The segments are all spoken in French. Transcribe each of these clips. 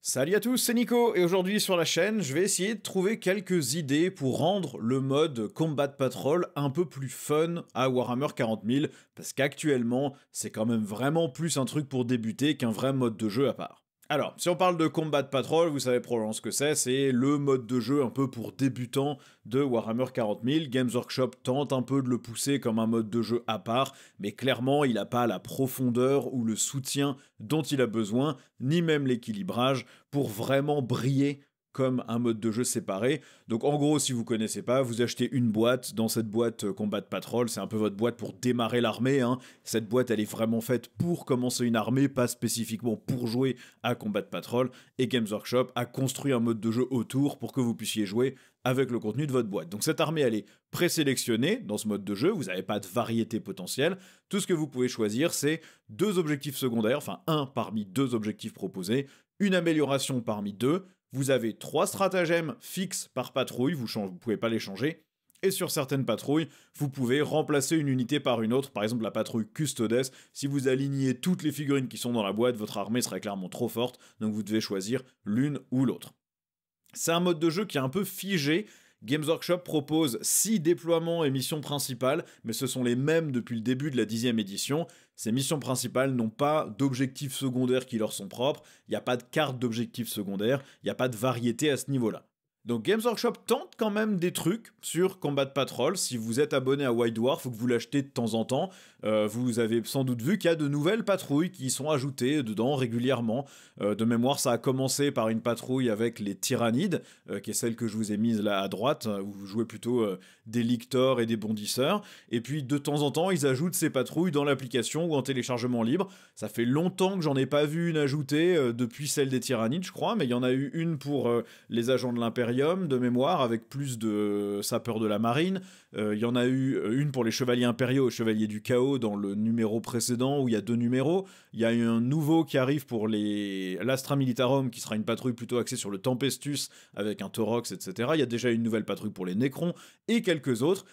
Salut à tous, c'est Nico, et aujourd'hui sur la chaîne, je vais essayer de trouver quelques idées pour rendre le mode Combat Patrol un peu plus fun à Warhammer 40 000, parce qu'actuellement, c'est quand même vraiment plus un truc pour débuter qu'un vrai mode de jeu à part. Alors, si on parle de Combat Patrol, vous savez probablement ce que c'est le mode de jeu un peu pour débutants de Warhammer 40 000. Games Workshop tente un peu de le pousser comme un mode de jeu à part, mais clairement, il n'a pas la profondeur ou le soutien dont il a besoin, ni même l'équilibrage, pour vraiment briller comme un mode de jeu séparé. Donc en gros, si vous connaissez pas, vous achetez une boîte. Dans cette boîte Combat Patrol, c'est un peu votre boîte pour démarrer l'armée. Cette boîte, elle est vraiment faite pour commencer une armée, pas spécifiquement pour jouer à Combat Patrol. Et Games Workshop a construit un mode de jeu autour pour que vous puissiez jouer avec le contenu de votre boîte. Donc cette armée, elle est présélectionnée dans ce mode de jeu. Vous n'avez pas de variété potentielle. Tout ce que vous pouvez choisir, c'est deux objectifs secondaires, enfin un parmi deux objectifs proposés, une amélioration parmi deux. Vous avez 3 stratagèmes fixes par patrouille, vous ne pouvez pas les changer. Et sur certaines patrouilles, vous pouvez remplacer une unité par une autre, par exemple la patrouille Custodes. Si vous alignez toutes les figurines qui sont dans la boîte, votre armée serait clairement trop forte, donc vous devez choisir l'une ou l'autre. C'est un mode de jeu qui est un peu figé. Games Workshop propose 6 déploiements et missions principales, mais ce sont les mêmes depuis le début de la 10e édition. Ces missions principales n'ont pas d'objectifs secondaires qui leur sont propres, il n'y a pas de carte d'objectifs secondaires, il n'y a pas de variété à ce niveau-là. Donc Games Workshop tente quand même des trucs sur Combat Patrol. Si vous êtes abonné à White Dwarf ou que vous l'achetez de temps en temps, vous avez sans doute vu qu'il y a de nouvelles patrouilles qui sont ajoutées dedans régulièrement. De mémoire, ça a commencé par une patrouille avec les Tyrannides, qui est celle que je vous ai mise là à droite, où vous jouez plutôt des lictors et des bondisseurs. Et puis de temps en temps, ils ajoutent ces patrouilles dans l'application ou en téléchargement libre. Ça fait longtemps que j'en ai pas vu une ajoutée depuis celle des Tyrannides, je crois, mais il y en a eu une pour les agents de l'Impérium de mémoire, avec plus de sapeurs de la marine. Il y en a eu une pour les chevaliers impériaux et chevaliers du chaos dans le numéro précédent où il y a 2 numéros. Il y a eu un nouveau qui arrive pour l'Astra Militarum qui sera une patrouille plutôt axée sur le Tempestus avec un Taurox, etc. Il y a déjà une nouvelle patrouille pour les Necrons et quelques autres.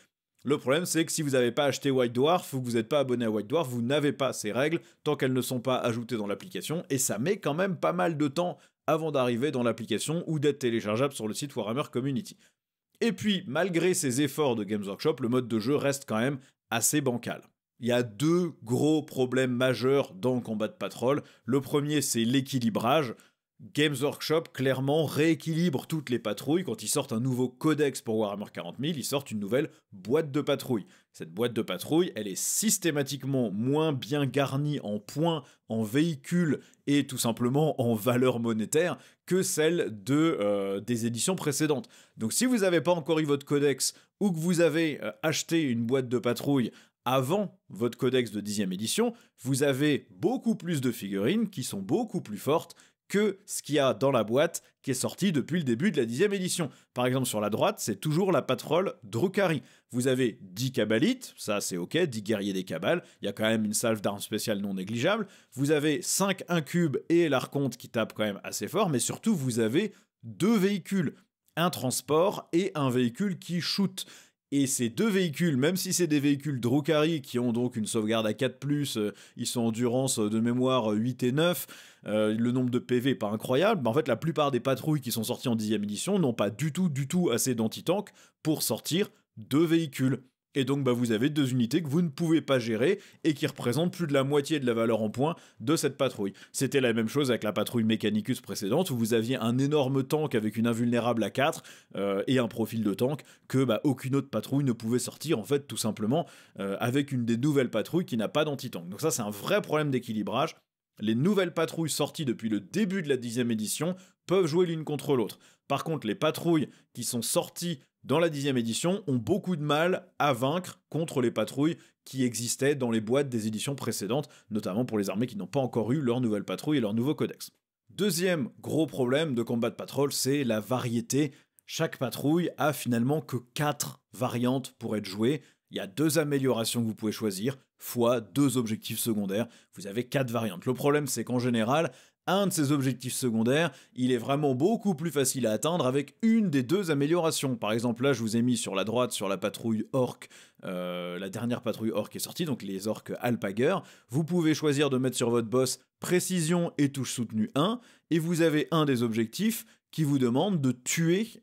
Le problème, c'est que si vous n'avez pas acheté White Dwarf ou que vous n'êtes pas abonné à White Dwarf, vous n'avez pas ces règles tant qu'elles ne sont pas ajoutées dans l'application, et ça met quand même pas mal de temps avant d'arriver dans l'application ou d'être téléchargeable sur le site Warhammer Community. Et puis, malgré ces efforts de Games Workshop, le mode de jeu reste quand même assez bancal. Il y a 2 gros problèmes majeurs dans Combat Patrol. Le premier, c'est l'équilibrage. Games Workshop clairement rééquilibre toutes les patrouilles. Quand ils sortent un nouveau codex pour Warhammer 40 000, ils sortent une nouvelle boîte de patrouille. Cette boîte de patrouille, elle est systématiquement moins bien garnie en points, en véhicules et tout simplement en valeur monétaire que celle des éditions précédentes. Donc si vous n'avez pas encore eu votre codex ou que vous avez acheté une boîte de patrouille avant votre codex de 10e édition, vous avez beaucoup plus de figurines qui sont beaucoup plus fortes que ce qu'il y a dans la boîte qui est sortie depuis le début de la 10e édition. Par exemple, sur la droite, c'est toujours la patrole Drukhari. Vous avez 10 Cabalites, ça c'est ok, 10 guerriers des Cabales, il y a quand même une salve d'armes spéciales non négligeable. Vous avez 5 incubes et l'Archonte qui tape quand même assez fort, mais surtout vous avez 2 véhicules, un transport et un véhicule qui shoot. Et ces 2 véhicules, même si c'est des véhicules Drukhari qui ont donc une sauvegarde à 4+, ils sont endurance de mémoire 8 et 9, le nombre de PV n'est pas incroyable, mais en fait la plupart des patrouilles qui sont sorties en 10e édition n'ont pas du tout assez d'anti-tank pour sortir 2 véhicules. Et donc vous avez 2 unités que vous ne pouvez pas gérer et qui représentent plus de la moitié de la valeur en points de cette patrouille. C'était la même chose avec la patrouille Mechanicus précédente où vous aviez un énorme tank avec une invulnérable à 4 et un profil de tank que aucune autre patrouille ne pouvait sortir en fait tout simplement avec une des nouvelles patrouilles qui n'a pas d'anti-tank. Donc ça c'est un vrai problème d'équilibrage. Les nouvelles patrouilles sorties depuis le début de la 10e édition peuvent jouer l'une contre l'autre. Par contre, les patrouilles qui sont sorties dans la 10e édition ont beaucoup de mal à vaincre contre les patrouilles qui existaient dans les boîtes des éditions précédentes, notamment pour les armées qui n'ont pas encore eu leur nouvelle patrouille et leur nouveau codex. Deuxième gros problème de Combat Patrol, c'est la variété. Chaque patrouille a finalement que 4 variantes pour être jouée. Il y a 2 améliorations que vous pouvez choisir, fois 2 objectifs secondaires. Vous avez 4 variantes. Le problème, c'est qu'en général, un de ces objectifs secondaires, il est vraiment beaucoup plus facile à atteindre avec une des deux améliorations. Par exemple, là, je vous ai mis sur la droite, sur la patrouille orc, la dernière patrouille orc est sortie, donc les orcs Alpager. Vous pouvez choisir de mettre sur votre boss précision et touche soutenue 1, et vous avez un des objectifs qui vous demande de tuer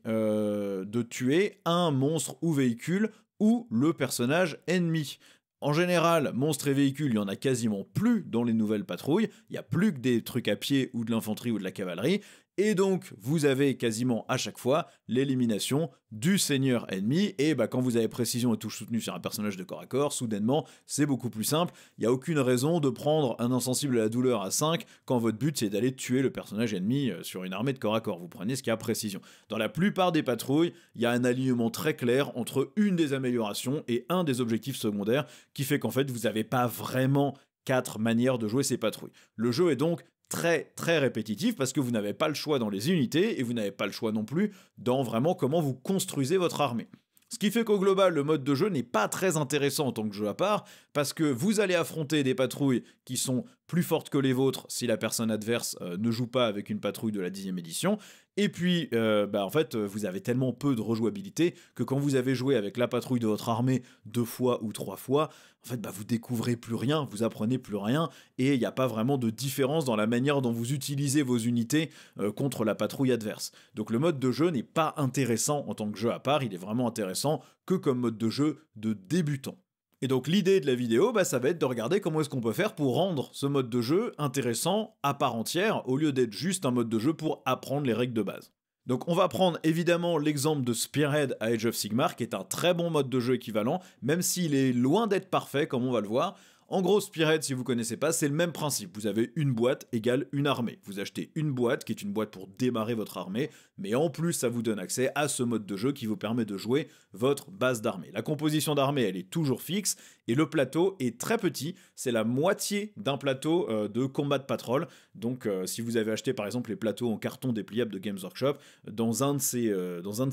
un monstre ou véhicule ou le personnage ennemi. En général, monstres et véhicules, il y en a quasiment plus dans les nouvelles patrouilles, il n'y a plus que des trucs à pied ou de l'infanterie ou de la cavalerie, et donc vous avez quasiment à chaque fois l'élimination du seigneur ennemi, et quand vous avez précision et touche soutenue sur un personnage de corps à corps, soudainement c'est beaucoup plus simple, il n'y a aucune raison de prendre un insensible à la douleur à 5 quand votre but c'est d'aller tuer le personnage ennemi sur une armée de corps à corps, vous prenez ce qui a précision. Dans la plupart des patrouilles, il y a un alignement très clair entre une des améliorations et un des objectifs secondaires, qui fait qu'en fait vous n'avez pas vraiment 4 manières de jouer ces patrouilles. Le jeu est donc très très répétitif parce que vous n'avez pas le choix dans les unités et vous n'avez pas le choix non plus dans vraiment comment vous construisez votre armée. Ce qui fait qu'au global, le mode de jeu n'est pas très intéressant en tant que jeu à part, parce que vous allez affronter des patrouilles qui sont plus fortes que les vôtres si la personne adverse ne joue pas avec une patrouille de la 10e édition, et puis en fait vous avez tellement peu de rejouabilité que quand vous avez joué avec la patrouille de votre armée 2 fois ou 3 fois, en fait vous découvrez plus rien, vous apprenez plus rien, et il n'y a pas vraiment de différence dans la manière dont vous utilisez vos unités contre la patrouille adverse. Donc le mode de jeu n'est pas intéressant en tant que jeu à part, il est vraiment intéressant que comme mode de jeu de débutant. Et donc l'idée de la vidéo, ça va être de regarder comment est-ce qu'on peut faire pour rendre ce mode de jeu intéressant à part entière, au lieu d'être juste un mode de jeu pour apprendre les règles de base. Donc on va prendre évidemment l'exemple de Spearhead à Age of Sigmar, qui est un très bon mode de jeu équivalent, même s'il est loin d'être parfait, comme on va le voir. En gros, Spearhead, si vous connaissez pas, c'est le même principe. Vous avez une boîte égale une armée. Vous achetez une boîte, qui est une boîte pour démarrer votre armée, mais en plus, ça vous donne accès à ce mode de jeu qui vous permet de jouer votre base d'armée. La composition d'armée, elle est toujours fixe, et le plateau est très petit. C'est la moitié d'un plateau de Combat Patrol. Donc, si vous avez acheté par exemple les plateaux en carton dépliable de Games Workshop, dans un de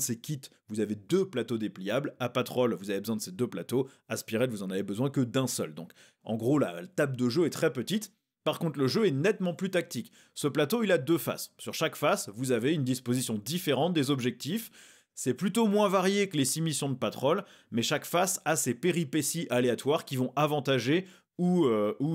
ces kits, vous avez 2 plateaux dépliables. À Patrol, vous avez besoin de ces 2 plateaux. À Spearhead, vous en avez besoin que d'un seul. Donc, en gros, la table de jeu est très petite. Par contre, le jeu est nettement plus tactique. Ce plateau, il a 2 faces. Sur chaque face, vous avez une disposition différente des objectifs. C'est plutôt moins varié que les 6 missions de Patrol, mais chaque face a ses péripéties aléatoires qui vont avantager ou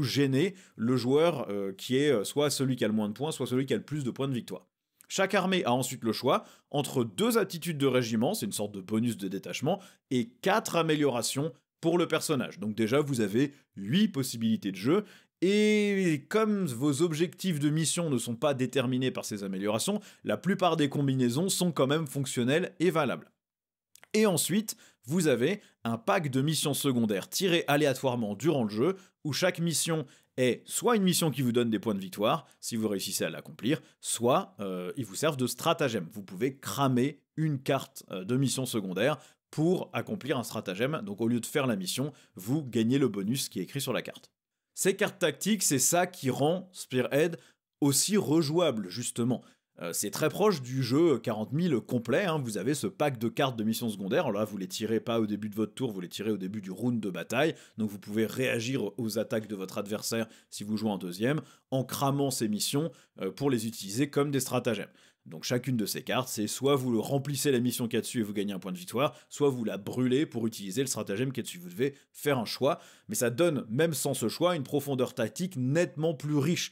gêner le joueur qui est soit celui qui a le moins de points, soit celui qui a le plus de points de victoire. Chaque armée a ensuite le choix entre 2 attitudes de régiment, c'est une sorte de bonus de détachement, et 4 améliorations pour le personnage. Donc déjà, vous avez 8 possibilités de jeu, et comme vos objectifs de mission ne sont pas déterminés par ces améliorations, la plupart des combinaisons sont quand même fonctionnelles et valables. Et ensuite, vous avez un pack de missions secondaires tirées aléatoirement durant le jeu, où chaque mission est soit une mission qui vous donne des points de victoire, si vous réussissez à l'accomplir, soit ils vous servent de stratagème. Vous pouvez cramer une carte de mission secondaire pour accomplir un stratagème, donc au lieu de faire la mission, vous gagnez le bonus qui est écrit sur la carte. Ces cartes tactiques, c'est ça qui rend Spearhead aussi rejouable, justement. C'est très proche du jeu 40 000 complet, hein. Vous avez ce pack de cartes de missions secondaires, alors là vous les tirez pas au début de votre tour, vous les tirez au début du round de bataille, donc vous pouvez réagir aux attaques de votre adversaire si vous jouez en deuxième, en cramant ces missions pour les utiliser comme des stratagèmes. Donc chacune de ces cartes, c'est soit vous remplissez la mission qu'il y a dessus et vous gagnez un point de victoire, soit vous la brûlez pour utiliser le stratagème qui est dessus. Vous devez faire un choix, mais ça donne, même sans ce choix, une profondeur tactique nettement plus riche.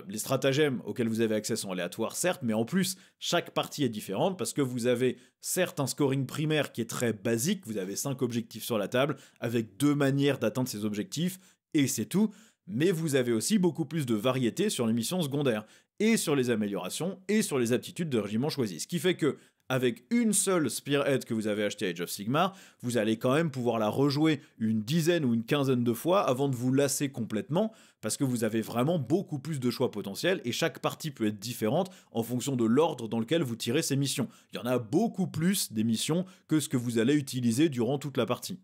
Les stratagèmes auxquels vous avez accès sont aléatoires, certes, mais en plus, chaque partie est différente parce que vous avez certes un scoring primaire qui est très basique, vous avez 5 objectifs sur la table, avec 2 manières d'atteindre ces objectifs, et c'est tout, mais vous avez aussi beaucoup plus de variété sur les missions secondaires, et sur les améliorations, et sur les aptitudes de régiment choisi. Ce qui fait que, avec une seule Spearhead que vous avez achetée à Age of Sigmar, vous allez quand même pouvoir la rejouer une dizaine ou une quinzaine de fois avant de vous lasser complètement, parce que vous avez vraiment beaucoup plus de choix potentiels, et chaque partie peut être différente en fonction de l'ordre dans lequel vous tirez ces missions. Il y en a beaucoup plus des missions que ce que vous allez utiliser durant toute la partie.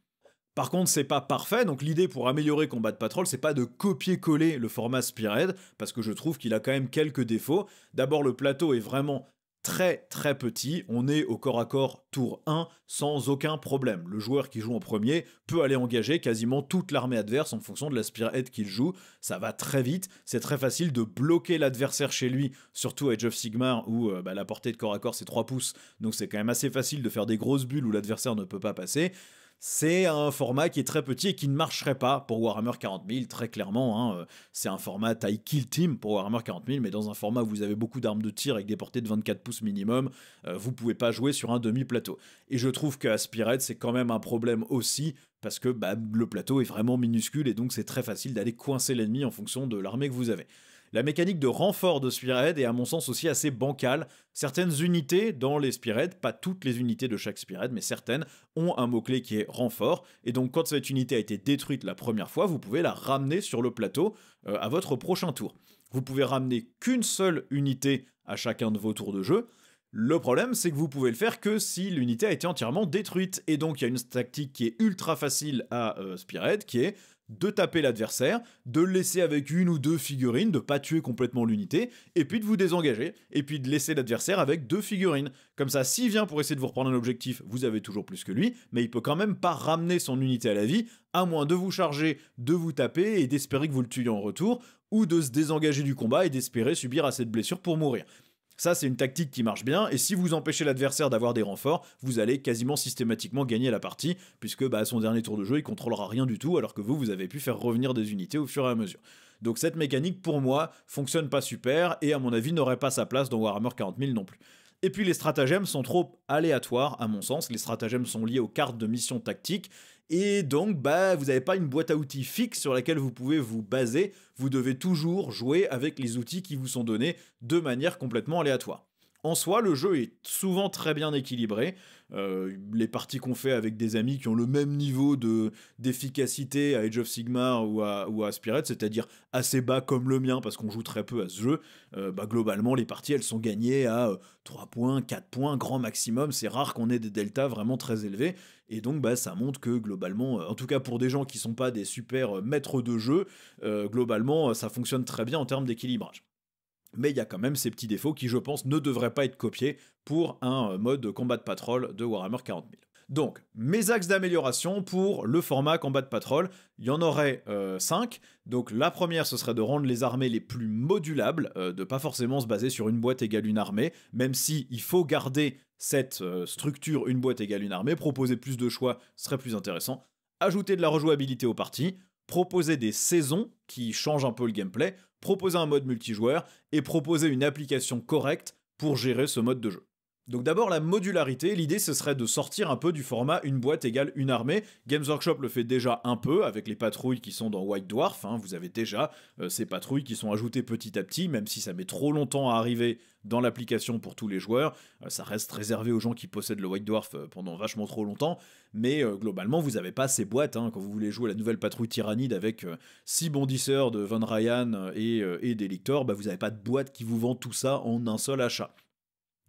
Par contre, c'est pas parfait, donc l'idée pour améliorer Combat Patrol, c'est pas de copier-coller le format Spearhead, parce que je trouve qu'il a quand même quelques défauts. D'abord, le plateau est vraiment très très petit, on est au corps à corps tour 1 sans aucun problème. Le joueur qui joue en premier peut aller engager quasiment toute l'armée adverse en fonction de la spearhead qu'il joue, ça va très vite, c'est très facile de bloquer l'adversaire chez lui, surtout Age of Sigmar où la portée de corps à corps c'est 3 pouces, donc c'est quand même assez facile de faire des grosses bulles où l'adversaire ne peut pas passer. C'est un format qui est très petit et qui ne marcherait pas pour Warhammer 40 000, très clairement. C'est un format taille kill team pour Warhammer 40 000, mais dans un format où vous avez beaucoup d'armes de tir avec des portées de 24 pouces minimum, vous pouvez pas jouer sur un demi-plateau. Et je trouve qu'à Spearhead, c'est quand même un problème aussi, parce que le plateau est vraiment minuscule et donc c'est très facile d'aller coincer l'ennemi en fonction de l'armée que vous avez. La mécanique de renfort de Spearhead est à mon sens aussi assez bancale. Certaines unités dans les Spearhead, pas toutes les unités de chaque Spearhead, mais certaines, ont un mot-clé qui est renfort. Et donc quand cette unité a été détruite la première fois, vous pouvez la ramener sur le plateau à votre prochain tour. Vous pouvez ramener qu'une seule unité à chacun de vos tours de jeu. Le problème, c'est que vous pouvez le faire que si l'unité a été entièrement détruite. Et donc il y a une tactique qui est ultra facile à Spearhead, qui est de taper l'adversaire, de le laisser avec une ou deux figurines, de pas tuer complètement l'unité, et puis de vous désengager, et puis de laisser l'adversaire avec 2 figurines. Comme ça, s'il vient pour essayer de vous reprendre un objectif, vous avez toujours plus que lui, mais il peut quand même pas ramener son unité à la vie, à moins de vous charger, de vous taper et d'espérer que vous le tuiez en retour, ou de se désengager du combat et d'espérer subir assez de blessures pour mourir. Ça, c'est une tactique qui marche bien, et si vous empêchez l'adversaire d'avoir des renforts, vous allez quasiment systématiquement gagner la partie, puisque à son dernier tour de jeu, il contrôlera rien du tout, alors que vous avez pu faire revenir des unités au fur et à mesure. Donc cette mécanique, pour moi, fonctionne pas super, et à mon avis, n'aurait pas sa place dans Warhammer 40 000 non plus. Et puis les stratagèmes sont trop aléatoires, à mon sens. Les stratagèmes sont liés aux cartes de mission tactique. Et donc, vous n'avez pas une boîte à outils fixe sur laquelle vous pouvez vous baser. Vous devez toujours jouer avec les outils qui vous sont donnés de manière complètement aléatoire. En soi, le jeu est souvent très bien équilibré. Les parties qu'on fait avec des amis qui ont le même niveau d'efficacité à Age of Sigmar ou à Spearhead, c'est-à-dire assez bas comme le mien parce qu'on joue très peu à ce jeu, globalement les parties elles sont gagnées à 3 points, 4 points, grand maximum. C'est rare qu'on ait des deltas vraiment très élevés. Et donc ça montre que globalement, en tout cas pour des gens qui sont pas des super maîtres de jeu, globalement ça fonctionne très bien en termes d'équilibrage. Mais il y a quand même ces petits défauts qui, je pense, ne devraient pas être copiés pour un mode Combat Patrol de Warhammer 40 000. Donc, mes axes d'amélioration pour le format Combat Patrol, il y en aurait 5. Donc la première, ce serait de rendre les armées les plus modulables, de pas forcément se baser sur une boîte égale une armée, même si il faut garder cette structure une boîte égale une armée, proposer plus de choix serait plus intéressant. Ajouter de la rejouabilité aux parties, proposer des saisons qui changent un peu le gameplay, proposer un mode multijoueur et proposer une application correcte pour gérer ce mode de jeu. Donc d'abord la modularité, l'idée ce serait de sortir un peu du format une boîte égale une armée. Games Workshop le fait déjà un peu avec les patrouilles qui sont dans White Dwarf, vous avez déjà ces patrouilles qui sont ajoutées petit à petit, même si ça met trop longtemps à arriver dans l'application pour tous les joueurs, ça reste réservé aux gens qui possèdent le White Dwarf pendant vachement trop longtemps, mais globalement vous n'avez pas ces boîtes, quand vous voulez jouer la nouvelle patrouille tyrannide avec 6 bondisseurs de Von Ryan et des lictors, vous n'avez pas de boîte qui vous vend tout ça en un seul achat.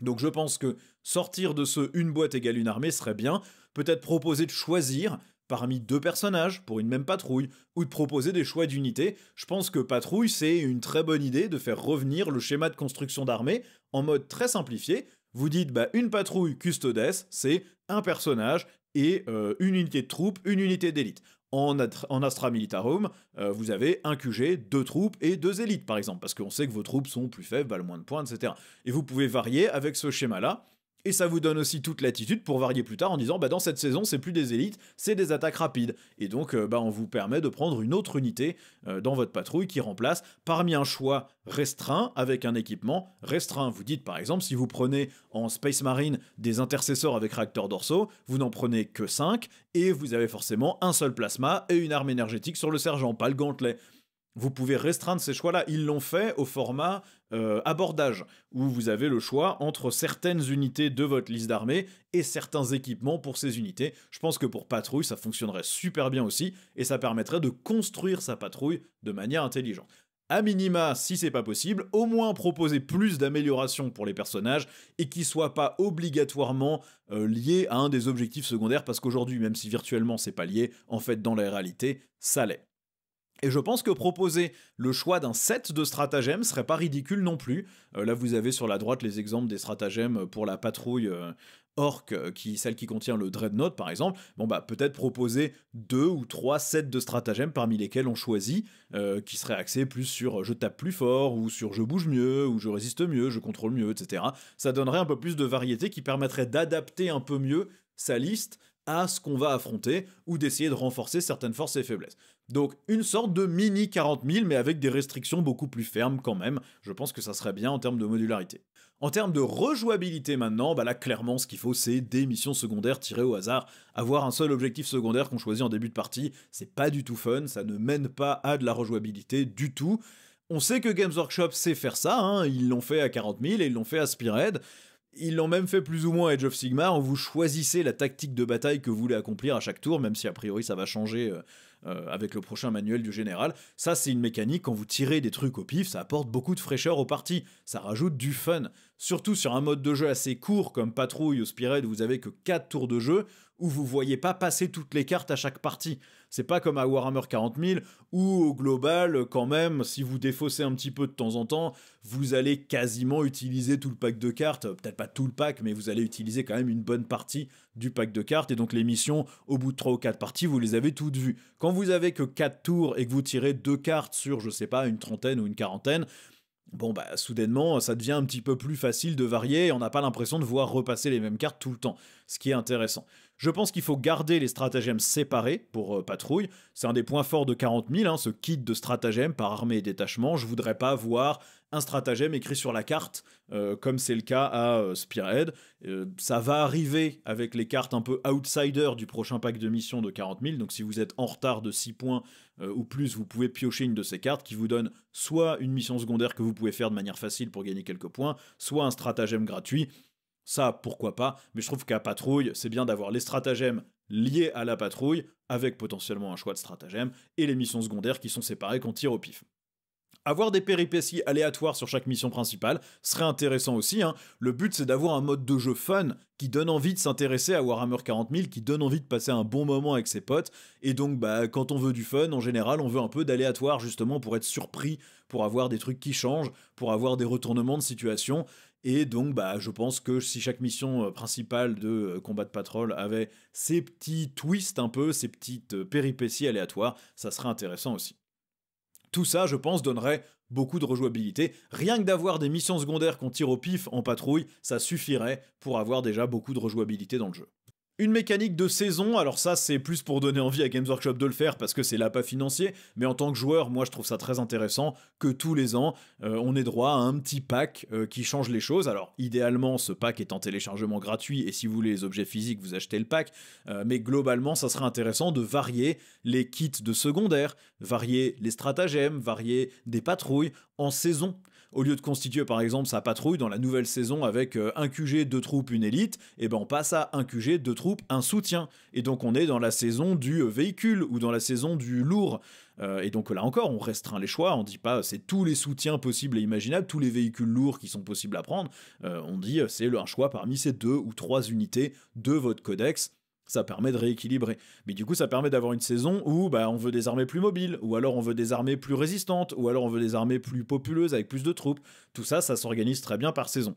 Donc je pense que sortir de ce une boîte égale une armée serait bien, peut-être proposer de choisir parmi 2 personnages pour une même patrouille, ou de proposer des choix d'unités. Je pense que patrouille, c'est une très bonne idée de faire revenir le schéma de construction d'armée en mode très simplifié. Vous dites, une patrouille custodes, c'est un personnage et une unité de troupes, une unité d'élite. En Astra Militarum, vous avez un QG, 2 troupes et 2 élites, par exemple, parce qu'on sait que vos troupes sont plus faibles, valent moins de points, etc. Et vous pouvez varier avec ce schéma-là, et ça vous donne aussi toute latitude pour varier plus tard en disant, dans cette saison, c'est plus des élites, c'est des attaques rapides. Et donc, on vous permet de prendre une autre unité dans votre patrouille qui remplace parmi un choix restreint avec un équipement restreint. Vous dites, par exemple, si vous prenez en Space Marine des intercesseurs avec réacteurs dorsaux, vous n'en prenez que 5, et vous avez forcément un seul plasma et une arme énergétique sur le sergent, pas le gantelet. Vous pouvez restreindre ces choix-là. Ils l'ont fait au format abordage, où vous avez le choix entre certaines unités de votre liste d'armées et certains équipements pour ces unités. Je pense que pour patrouille, ça fonctionnerait super bien aussi, et ça permettrait de construire sa patrouille de manière intelligente. À minima, si c'est pas possible, au moins proposer plus d'améliorations pour les personnages et qu'ils soient pas obligatoirement liés à un des objectifs secondaires, parce qu'aujourd'hui, même si virtuellement c'est pas lié, en fait dans la réalité, ça l'est. Et je pense que proposer le choix d'un set de stratagèmes serait pas ridicule non plus. Là, vous avez sur la droite les exemples des stratagèmes pour la patrouille orc, celle qui contient le Dreadnought par exemple. Bon bah peut-être proposer 2 ou 3 sets de stratagèmes parmi lesquels on choisit, qui seraient axés plus sur je tape plus fort, ou sur je bouge mieux, ou je résiste mieux, je contrôle mieux, etc. Ça donnerait un peu plus de variété qui permettrait d'adapter un peu mieux sa liste à ce qu'on va affronter, ou d'essayer de renforcer certaines forces et faiblesses. Donc une sorte de mini 40 000, mais avec des restrictions beaucoup plus fermes quand même. Je pense que ça serait bien en termes de modularité. En termes de rejouabilité maintenant, bah là clairement ce qu'il faut c'est des missions secondaires tirées au hasard. Avoir un seul objectif secondaire qu'on choisit en début de partie, c'est pas du tout fun, ça ne mène pas à de la rejouabilité du tout. On sait que Games Workshop sait faire ça, hein, ils l'ont fait à 40 000 et ils l'ont fait à Spearhead. Ils l'ont même fait plus ou moins à Age of Sigmar, où vous choisissez la tactique de bataille que vous voulez accomplir à chaque tour, même si a priori ça va changer avec le prochain manuel du général. Ça, c'est une mécanique, quand vous tirez des trucs au pif, ça apporte beaucoup de fraîcheur aux parties, ça rajoute du fun. Surtout sur un mode de jeu assez court comme Patrouille ou Spearhead, où vous avez que 4 tours de jeu, où vous voyez pas passer toutes les cartes à chaque partie. C'est pas comme à Warhammer 40 000, où au global, quand même, si vous défaussez un petit peu de temps en temps, vous allez quasiment utiliser tout le pack de cartes, peut-être pas tout le pack, mais vous allez utiliser quand même une bonne partie du pack de cartes, et donc les missions, au bout de 3 ou 4 parties, vous les avez toutes vues. Quand vous avez que 4 tours et que vous tirez 2 cartes sur, je sais pas, une trentaine ou une quarantaine, bon bah soudainement ça devient un petit peu plus facile de varier et on n'a pas l'impression de voir repasser les mêmes cartes tout le temps, ce qui est intéressant. Je pense qu'il faut garder les stratagèmes séparés pour patrouille, c'est un des points forts de 40 000, hein, ce kit de stratagèmes par armée et détachement. Je voudrais pas voir un stratagème écrit sur la carte, comme c'est le cas à Spearhead. Ça va arriver avec les cartes un peu outsider du prochain pack de missions de 40 000, donc si vous êtes en retard de 6 points ou plus, vous pouvez piocher une de ces cartes qui vous donne soit une mission secondaire que vous pouvez faire de manière facile pour gagner quelques points, soit un stratagème gratuit. Ça, pourquoi pas, mais je trouve qu'à patrouille, c'est bien d'avoir les stratagèmes liés à la patrouille, avec potentiellement un choix de stratagème, et les missions secondaires qui sont séparées qu'on tire au pif. Avoir des péripéties aléatoires sur chaque mission principale serait intéressant aussi, hein. Le but c'est d'avoir un mode de jeu fun qui donne envie de s'intéresser à Warhammer 40 000, qui donne envie de passer un bon moment avec ses potes, et donc bah, quand on veut du fun, en général on veut un peu d'aléatoire justement pour être surpris, pour avoir des trucs qui changent, pour avoir des retournements de situation, et donc bah, je pense que si chaque mission principale de Combat Patrol avait ces petits twists un peu, ces petites péripéties aléatoires, ça serait intéressant aussi. Tout ça, je pense, donnerait beaucoup de rejouabilité. Rien que d'avoir des missions secondaires qu'on tire au pif en patrouille, ça suffirait pour avoir déjà beaucoup de rejouabilité dans le jeu. Une mécanique de saison, alors ça c'est plus pour donner envie à Games Workshop de le faire parce que c'est l'appât financier, mais en tant que joueur, moi je trouve ça très intéressant que tous les ans, on ait droit à un petit pack qui change les choses. Alors idéalement, ce pack est en téléchargement gratuit et si vous voulez les objets physiques, vous achetez le pack, mais globalement, ça serait intéressant de varier les kits de secondaire, varier les stratagèmes, varier des patrouilles en saison. Au lieu de constituer par exemple sa patrouille dans la nouvelle saison avec un QG, 2 troupes, une élite, et ben on passe à un QG, 2 troupes, un soutien. Et donc on est dans la saison du véhicule ou dans la saison du lourd. Et donc là encore, on restreint les choix, on dit pas c'est tous les soutiens possibles et imaginables, tous les véhicules lourds qui sont possibles à prendre. On dit c'est un choix parmi ces 2 ou 3 unités de votre codex. Ça permet de rééquilibrer. Mais du coup, ça permet d'avoir une saison où bah, on veut des armées plus mobiles, ou alors on veut des armées plus résistantes, ou alors on veut des armées plus populeuses avec plus de troupes. Tout ça, ça s'organise très bien par saison.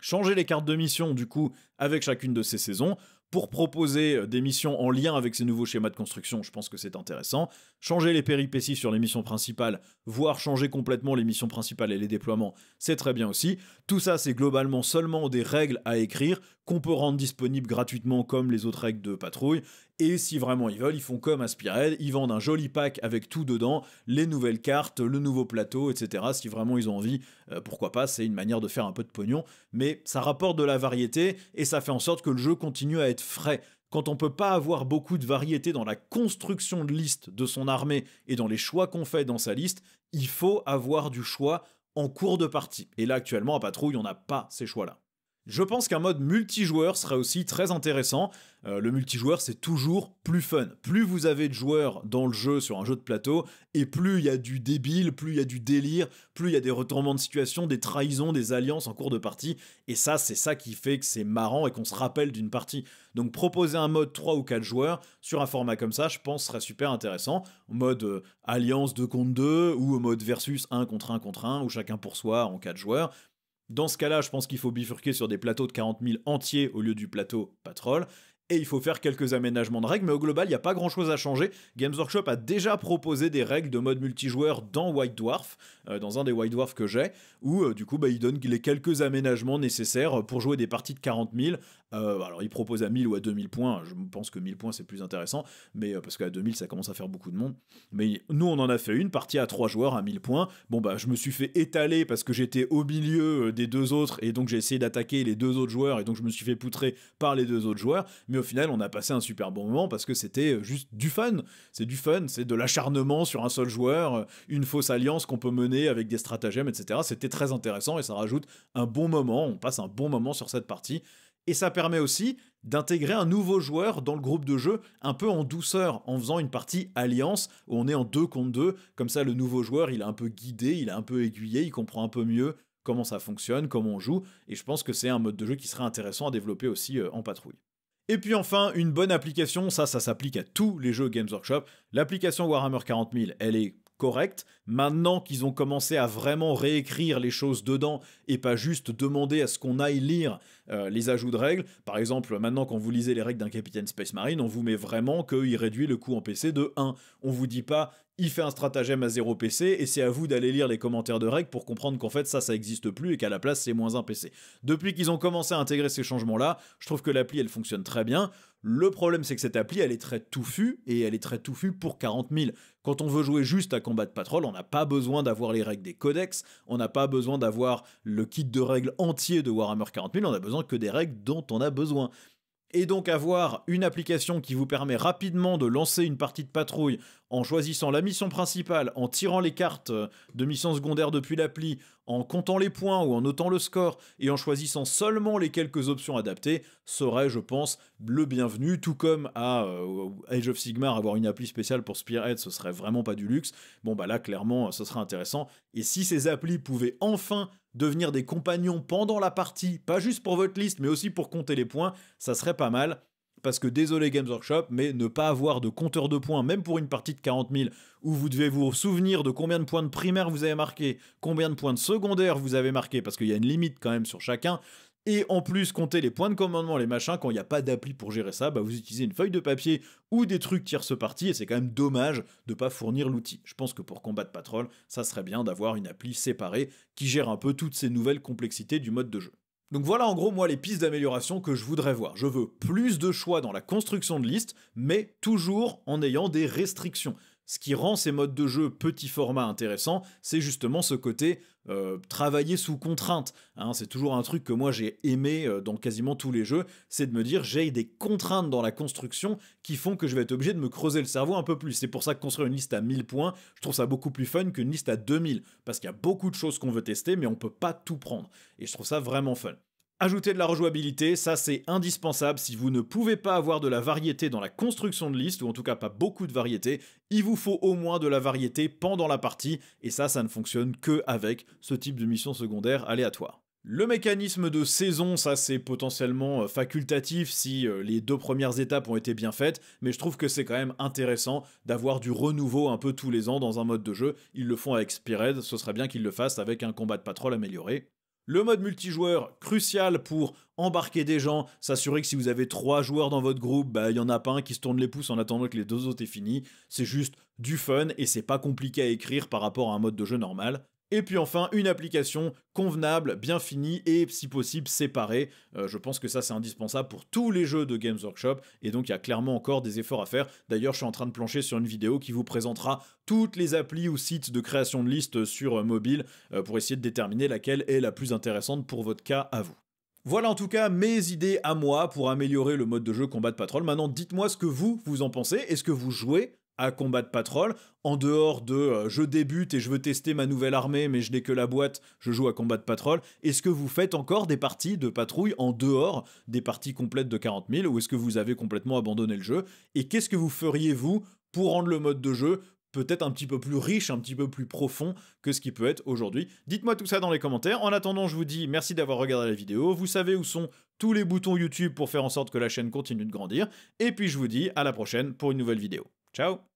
Changer les cartes de mission, du coup, avec chacune de ces saisons, pour proposer des missions en lien avec ces nouveaux schémas de construction, je pense que c'est intéressant. Changer les péripéties sur les missions principales, voire changer complètement les missions principales et les déploiements, c'est très bien aussi. Tout ça, c'est globalement seulement des règles à écrire, qu'on peut rendre disponibles gratuitement comme les autres règles de patrouille. Et si vraiment ils veulent, ils font comme à Spearhead, ils vendent un joli pack avec tout dedans, les nouvelles cartes, le nouveau plateau, etc. Si vraiment ils ont envie, pourquoi pas, c'est une manière de faire un peu de pognon, mais ça rapporte de la variété et ça fait en sorte que le jeu continue à être frais. Quand on peut pas avoir beaucoup de variété dans la construction de liste de son armée et dans les choix qu'on fait dans sa liste, il faut avoir du choix en cours de partie. Et là actuellement à Patrouille, on n'a pas ces choix-là. Je pense qu'un mode multijoueur serait aussi très intéressant. Le multijoueur, c'est toujours plus fun. Plus vous avez de joueurs dans le jeu, sur un jeu de plateau, et plus il y a du débile, plus il y a du délire, plus il y a des retournements de situation, des trahisons, des alliances en cours de partie. Et ça, c'est ça qui fait que c'est marrant et qu'on se rappelle d'une partie. Donc proposer un mode 3 ou 4 joueurs sur un format comme ça, je pense serait super intéressant. En mode alliance 2 contre 2, ou au mode versus 1 contre 1 contre 1, ou chacun pour soi en 4 joueurs. Dans ce cas-là, je pense qu'il faut bifurquer sur des plateaux de 40 000 entiers au lieu du plateau Patrol. Et il faut faire quelques aménagements de règles, mais au global, il n'y a pas grand-chose à changer. Games Workshop a déjà proposé des règles de mode multijoueur dans White Dwarf, dans un des White Dwarf que j'ai, où du coup, il donne les quelques aménagements nécessaires pour jouer des parties de 40 000. Alors, il propose à 1000 ou à 2000 points. Je pense que 1000 points, c'est plus intéressant, mais parce qu'à 2000, ça commence à faire beaucoup de monde. Mais nous, on en a fait une partie à 3 joueurs à 1000 points. Bon, je me suis fait étaler parce que j'étais au milieu des deux autres, et donc j'ai essayé d'attaquer les deux autres joueurs, et donc je me suis fait poutrer par les deux autres joueurs. Mais au final, on a passé un super bon moment parce que c'était juste du fun. C'est du fun, c'est de l'acharnement sur un seul joueur, une fausse alliance qu'on peut mener avec des stratagèmes, etc. C'était très intéressant et ça rajoute un bon moment. On passe un bon moment sur cette partie. Et ça permet aussi d'intégrer un nouveau joueur dans le groupe de jeu un peu en douceur, en faisant une partie alliance où on est en 2 contre 2. Comme ça, le nouveau joueur, il est un peu guidé, il est un peu aiguillé, il comprend un peu mieux comment ça fonctionne, comment on joue. Et je pense que c'est un mode de jeu qui serait intéressant à développer aussi en patrouille. Et puis enfin, une bonne application, ça s'applique à tous les jeux Games Workshop. L'application Warhammer 40 000, elle est correcte. Maintenant qu'ils ont commencé à vraiment réécrire les choses dedans et pas juste demander à ce qu'on aille lire les ajouts de règles. Par exemple, maintenant quand vous lisez les règles d'un capitaine Space Marine, on vous met vraiment qu'il réduit le coût en PC de 1. On vous dit pas il fait un stratagème à 0 PC et c'est à vous d'aller lire les commentaires de règles pour comprendre qu'en fait ça existe plus et qu'à la place c'est moins 1 PC. Depuis qu'ils ont commencé à intégrer ces changements-là, je trouve que l'appli elle fonctionne très bien. Le problème c'est que cette appli elle est très touffue et elle est très touffue pour 40 000. Quand on veut jouer juste à Combat Patrol, on n'a pas besoin d'avoir les règles des codex, on n'a pas besoin d'avoir le kit de règles entier de Warhammer 40 000, on a besoin que des règles dont on a besoin. Et donc avoir une application qui vous permet rapidement de lancer une partie de patrouille en choisissant la mission principale, en tirant les cartes de missions secondaires depuis l'appli, en comptant les points ou en notant le score, et en choisissant seulement les quelques options adaptées, serait, je pense, le bienvenu, tout comme à Age of Sigmar, avoir une appli spéciale pour Spearhead, ce serait vraiment pas du luxe. Bon là, clairement, ce serait intéressant. Et si ces applis pouvaient enfin devenir des compagnons pendant la partie, pas juste pour votre liste, mais aussi pour compter les points, ça serait pas mal. Parce que désolé Games Workshop, mais ne pas avoir de compteur de points, même pour une partie de 40 000, où vous devez vous souvenir de combien de points de primaire vous avez marqué, combien de points de secondaire vous avez marqué, parce qu'il y a une limite quand même sur chacun, et en plus compter les points de commandement, les machins, quand il n'y a pas d'appli pour gérer ça, vous utilisez une feuille de papier ou des trucs tierce partie, et c'est quand même dommage de ne pas fournir l'outil. Je pense que pour Combat Patrol, ça serait bien d'avoir une appli séparée qui gère un peu toutes ces nouvelles complexités du mode de jeu. Donc voilà en gros moi les pistes d'amélioration que je voudrais voir. Je veux plus de choix dans la construction de listes, mais toujours en ayant des restrictions. Ce qui rend ces modes de jeu petit format intéressants, c'est justement ce côté travailler sous contrainte. C'est toujours un truc que moi j'ai aimé dans quasiment tous les jeux, c'est de me dire j'ai des contraintes dans la construction qui font que je vais être obligé de me creuser le cerveau un peu plus. C'est pour ça que construire une liste à 1000 points, je trouve ça beaucoup plus fun qu'une liste à 2000, parce qu'il y a beaucoup de choses qu'on veut tester, mais on peut pas tout prendre. Et je trouve ça vraiment fun. Ajouter de la rejouabilité, ça c'est indispensable. Si vous ne pouvez pas avoir de la variété dans la construction de liste, ou en tout cas pas beaucoup de variété, il vous faut au moins de la variété pendant la partie, et ça ne fonctionne que avec ce type de mission secondaire aléatoire. Le mécanisme de saison, ça c'est potentiellement facultatif si les 2 premières étapes ont été bien faites, mais je trouve que c'est quand même intéressant d'avoir du renouveau un peu tous les ans dans un mode de jeu. Ils le font avec Spearhead, ce serait bien qu'ils le fassent avec un combat de patrol amélioré. Le mode multijoueur, crucial pour embarquer des gens, s'assurer que si vous avez 3 joueurs dans votre groupe, il y en a pas un qui se tourne les pouces en attendant que les 2 autres aient fini. C'est juste du fun et c'est pas compliqué à écrire par rapport à un mode de jeu normal. Et puis enfin, une application convenable, bien finie et si possible séparée. Je pense que ça c'est indispensable pour tous les jeux de Games Workshop et donc il y a clairement encore des efforts à faire. D'ailleurs, je suis en train de plancher sur une vidéo qui vous présentera toutes les applis ou sites de création de listes sur mobile pour essayer de déterminer laquelle est la plus intéressante pour votre cas à vous. Voilà en tout cas mes idées à moi pour améliorer le mode de jeu Combat Patrol. Maintenant, dites-moi ce que vous en pensez. Est-ce que vous jouez à Combat Patrol, en dehors de je débute et je veux tester ma nouvelle armée mais je n'ai que la boîte, je joue à Combat Patrol. Est-ce que vous faites encore des parties de patrouille en dehors des parties complètes de 40 000 ou est-ce que vous avez complètement abandonné le jeu? Et qu'est-ce que vous feriez vous pour rendre le mode de jeu peut-être un petit peu plus riche, un petit peu plus profond que ce qui peut être aujourd'hui? Dites-moi tout ça dans les commentaires. En attendant, je vous dis merci d'avoir regardé la vidéo. Vous savez où sont tous les boutons YouTube pour faire en sorte que la chaîne continue de grandir. Et puis je vous dis à la prochaine pour une nouvelle vidéo. Ciao!